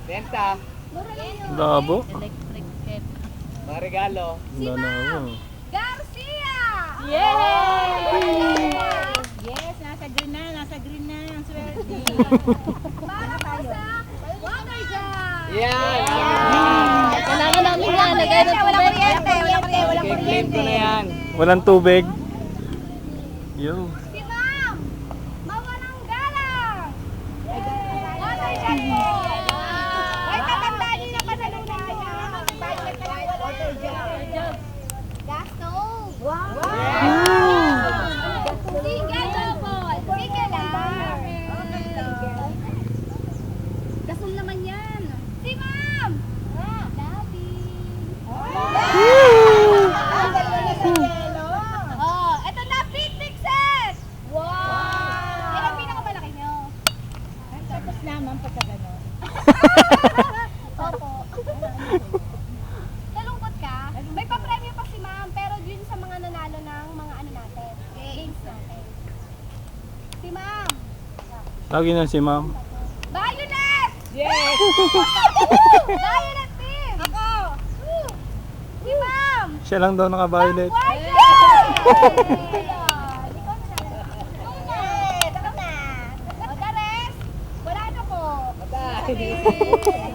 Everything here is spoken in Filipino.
Benta. Labo. Electric cat. Mga regalo. Labo. Garcia! Yay! Yes, nasa green na ang swerte. Para po sa water jar! Yan! Kailangan namin yan. Lagay ng Walang tubig. kuryente, walang I-claim ko na yan. Walang tubig. Yo. Si Ma'am! Mawalang galang! Water jar po! Ay, tatandaan niyo na panalunan ko. Budget na lang water jar. Gas stove! Wow! Single double! Single lang! Gasol naman yan! Si Ma'am! Daddy! Oh, eto na, picnic set! Wow! Yan ang pinakamalaki nyo. Tapos naman pagka gano'n. Opo. Nalungkot ka? May pa-premyo pa si Ma'am, pero yun sa mga nanalo ng mga ano natin, games natin. Si Ma'am. Lagi na si ma'am. Violet! Yes! Violet team! Ako! Si Ma'am! Siya lang daw naka-violet. White! Tara na! O, the rest, wala na po. Bye.